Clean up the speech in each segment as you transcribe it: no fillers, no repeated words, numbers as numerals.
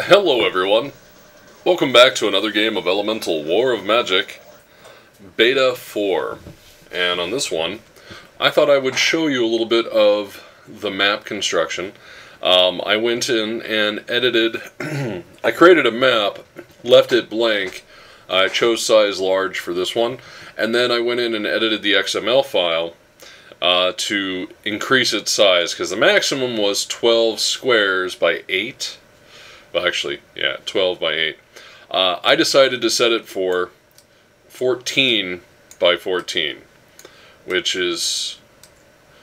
Hello everyone, welcome back to another game of Elemental War of Magic, Beta 4. And on this one, I thought I would show you a little bit of the map construction. I went in and edited, I created a map, left it blank, I chose size large for this one, and then I went in and edited the XML file to increase its size, because the maximum was 12 squares by 8. Well, actually, yeah, 12 by 8. I decided to set it for 14 by 14, which is,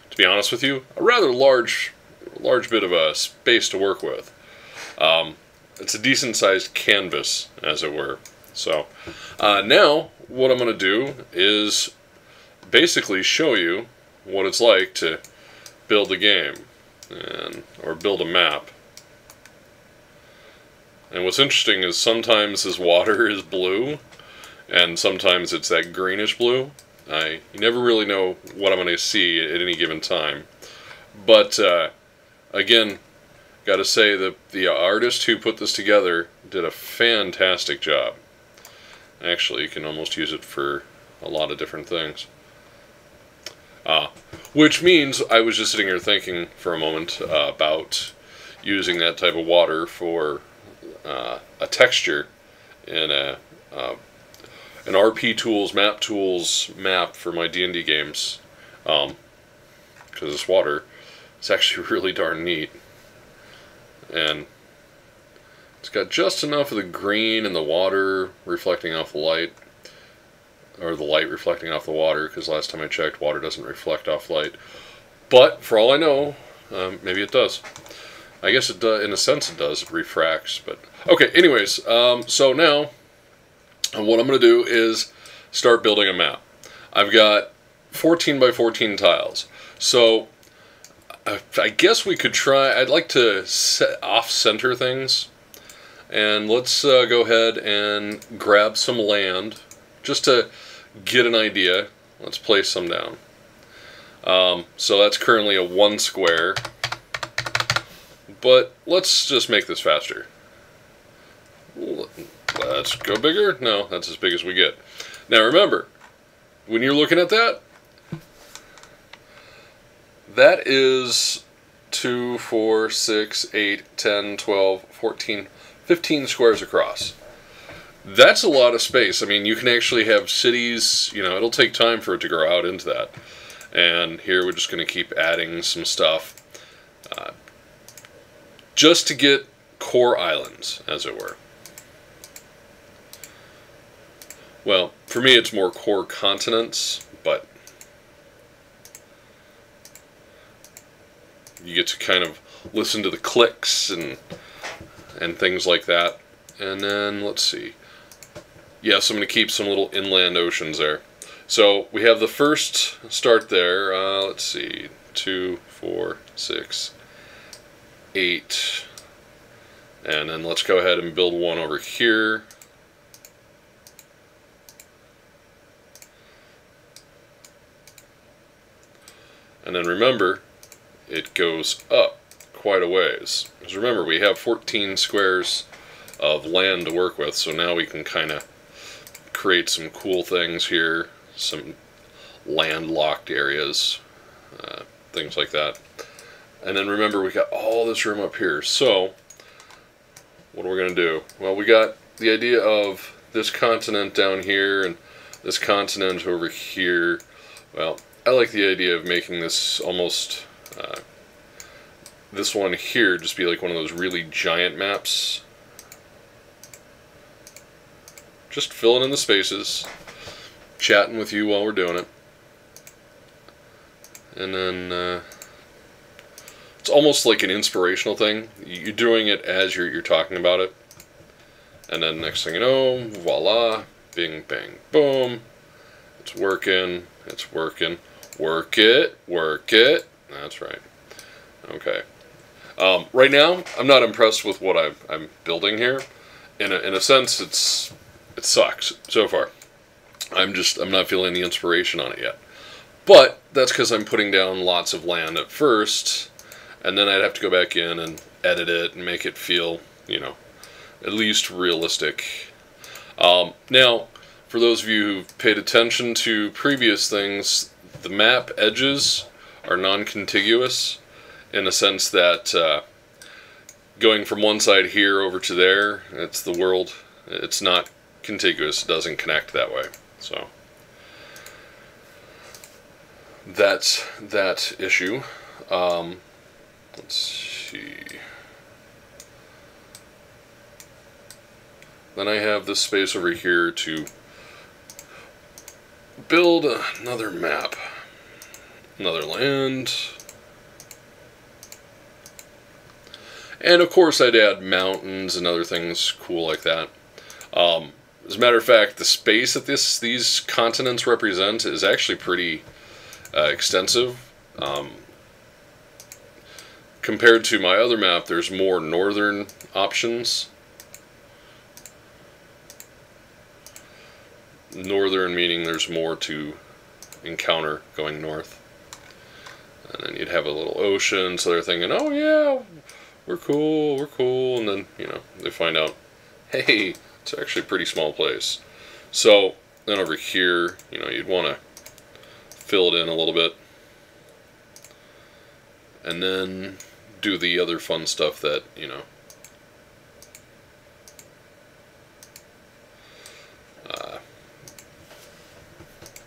to be honest with you, a rather large bit of a space to work with. It's a decent-sized canvas, as it were. So, now, what I'm going to do is basically show you what it's like to build a game, or build a map. And what's interesting is sometimes this water is blue, and sometimes it's that greenish blue. You never really know what I'm going to see at any given time. But, again, got to say that the artist who put this together did a fantastic job. Actually, you can almost use it for a lot of different things. Which means I was just sitting here thinking for a moment about using that type of water for a texture in an RP Tools, Map Tools map for my D&D games, because this water is actually really darn neat, and it's got just enough of the green and the water reflecting off the light, or the light reflecting off the water, because last time I checked, water doesn't reflect off light, but for all I know, maybe it does. I guess it does, in a sense it does, it refracts, but... Okay, anyways, so now, what I'm going to do is start building a map. I've got 14 by 14 tiles, so I guess we could try, I'd like to off-center things, and let's go ahead and grab some land, just to get an idea. Let's place some down. So that's currently a 1 square. But let's just make this faster. Let's go bigger. No, that's as big as we get. Now remember, when you're looking at that, that is 2, 4, 6, 8, 10, 12, 14, 15 squares across. That's a lot of space. I mean, you can actually have cities, you know, it'll take time for it to grow out into that. And here we're just going to keep adding some stuff. Just to get core islands, as it were. Well, for me it's more core continents, but you get to kind of listen to the clicks and things like that. And then, let's see. Yes, I'm going to keep some little inland oceans there. So, we have the first start there. Let's see. 2, 4, 6... 8, and then let's go ahead and build one over here. And then remember, it goes up quite a ways. Because remember, we have 14 squares of land to work with, so now we can kind of create some cool things here, some landlocked areas, things like that. And then remember, we got all this room up here. So, what are we going to do? Well, we got the idea of this continent down here and this continent over here. Well, I like the idea of making this almost, this one here just be like one of those really giant maps. Just filling in the spaces, chatting with you while we're doing it. And then, it's almost like an inspirational thing. You're doing it as you're talking about it. And then next thing you know, voila, bing, bang, boom. It's working, it's working. Work it, work it. That's right. Okay. Right now, I'm not impressed with what I'm building here. In a sense, it sucks so far. I'm not feeling the inspiration on it yet. But that's because I'm putting down lots of land at first, and then I'd have to go back in and edit it and make it feel, you know, at least realistic. Now, for those of you who've paid attention to previous things, the map edges are non-contiguous in the sense that going from one side here over to there, it's the world. It's not contiguous. It doesn't connect that way. So that's that issue. Let's see. Then I have this space over here to build another map. Another land. And of course I'd add mountains and other things cool like that. As a matter of fact, the space that these continents represent is actually pretty extensive. Compared to my other map, there's more northern options. Northern meaning there's more to encounter going north. And then you'd have a little ocean, so they're thinking, oh yeah, we're cool, and then, you know, they find out, hey, it's actually a pretty small place. So, then over here, you know, you'd want to fill it in a little bit. And then do the other fun stuff that, you know,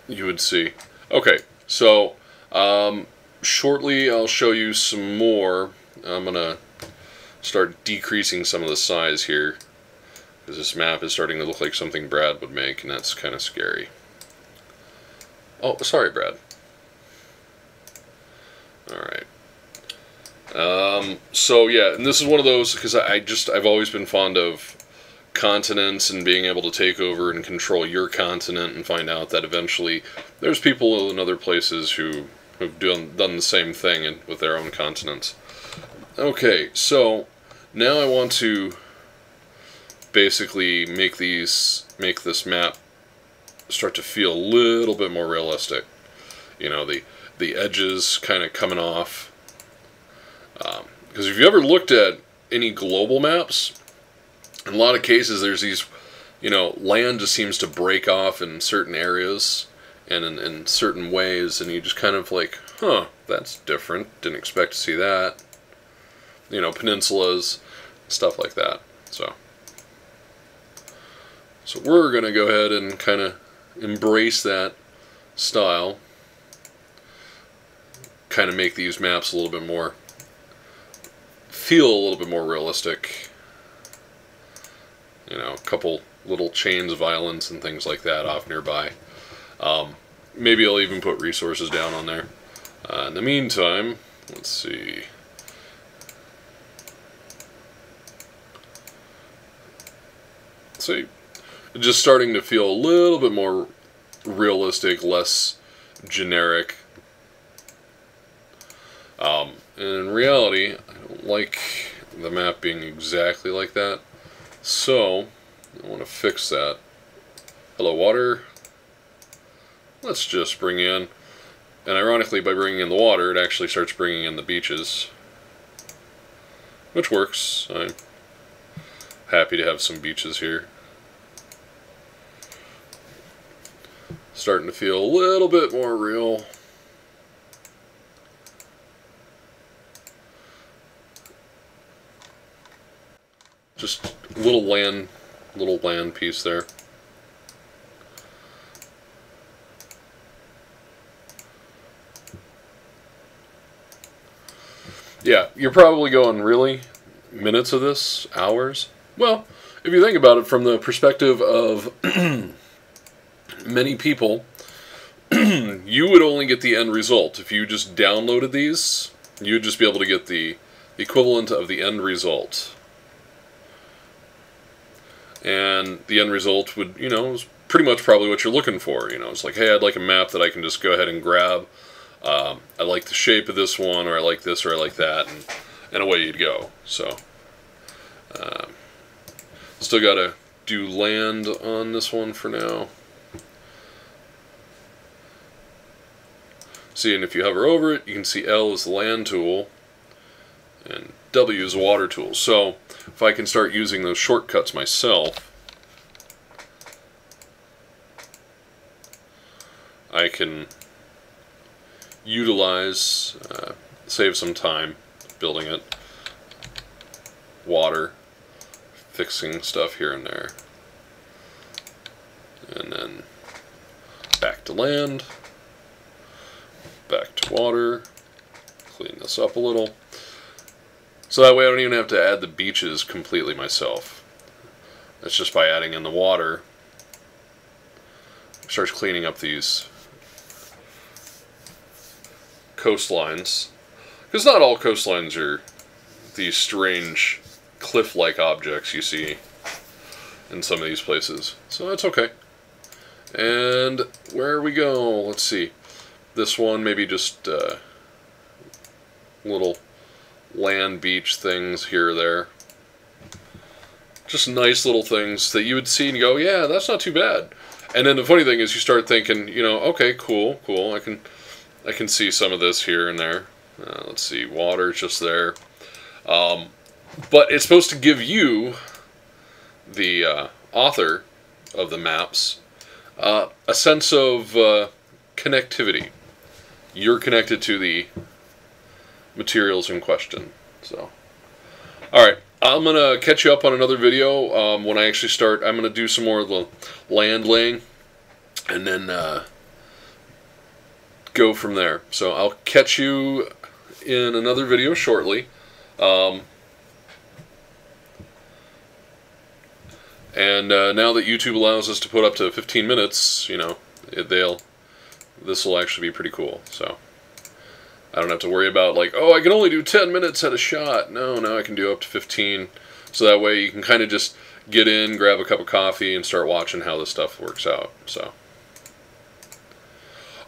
you would see. Okay, so shortly I'll show you some more. I'm going to start decreasing some of the size here, because this map is starting to look like something Brad would make, and that's kind of scary. Oh, sorry, Brad. Alright. So yeah, and this is one of those, because I've always been fond of continents and being able to take over and control your continent, and find out that eventually there's people in other places who have done the same thing with their own continents. Okay, so now I want to basically make this map start to feel a little bit more realistic. You know, the edges kind of coming off. Because if you ever looked at any global maps, in a lot of cases there's these, you know, land just seems to break off in certain areas and in certain ways, and you just kind of like, huh, that's different, didn't expect to see that. You know, peninsulas, stuff like that. So we're going to go ahead and kind of embrace that style, kind of make these maps a little bit more, feel a little bit more realistic. You know, a couple little chains of islands and things like that off nearby. Maybe I'll even put resources down on there. In the meantime, let's see. See, just starting to feel a little bit more realistic, less generic. And in reality, I don't like the map being exactly like that. So, I want to fix that. Hello, water. Let's just bring in, and ironically, by bringing in the water, it actually starts bringing in the beaches, which works. I'm happy to have some beaches here. Starting to feel a little bit more real. Just a little land piece there. Yeah, you're probably going, really? Minutes of this? Hours? Well, if you think about it from the perspective of many people, you would only get the end result. If you just downloaded these, you would just be able to get the equivalent of the end result. And the end result would, you know, is pretty much probably what you're looking for. You know, it's like, hey, I'd like a map that I can just go ahead and grab. I like the shape of this one, or I like this, or I like that, and away you'd go. So, still got to do land on this one for now. See, and if you hover over it, you can see L is the land tool, and W is a water tool. So if I can start using those shortcuts myself, I can utilize, save some time building it, water, fixing stuff here and there, and then back to land, back to water, clean this up a little. So that way I don't even have to add the beaches completely myself. That's just by adding in the water. It starts cleaning up these coastlines. Because not all coastlines are these strange cliff-like objects you see in some of these places. So that's okay. And where we go? Let's see. This one, maybe just little land beach things here or there. Just nice little things that you would see and go, yeah, that's not too bad. And then the funny thing is you start thinking, you know, okay, cool, I can see some of this here and there. Let's see, water's just there. But it's supposed to give you, the author of the maps, a sense of connectivity. You're connected to the materials in question. So, alright, I'm going to catch you up on another video when I actually start. I'm going to do some more of the land laying and then go from there. So I'll catch you in another video shortly. And now that YouTube allows us to put up to 15 minutes, you know, this will actually be pretty cool. So I don't have to worry about like, oh, I can only do 10 minutes at a shot. No, now I can do up to 15. So that way you can kind of just get in, grab a cup of coffee, and start watching how this stuff works out. So,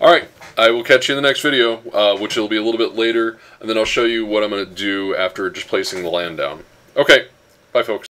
alright, I will catch you in the next video, which will be a little bit later, and then I'll show you what I'm going to do after just placing the land down. Okay, bye folks.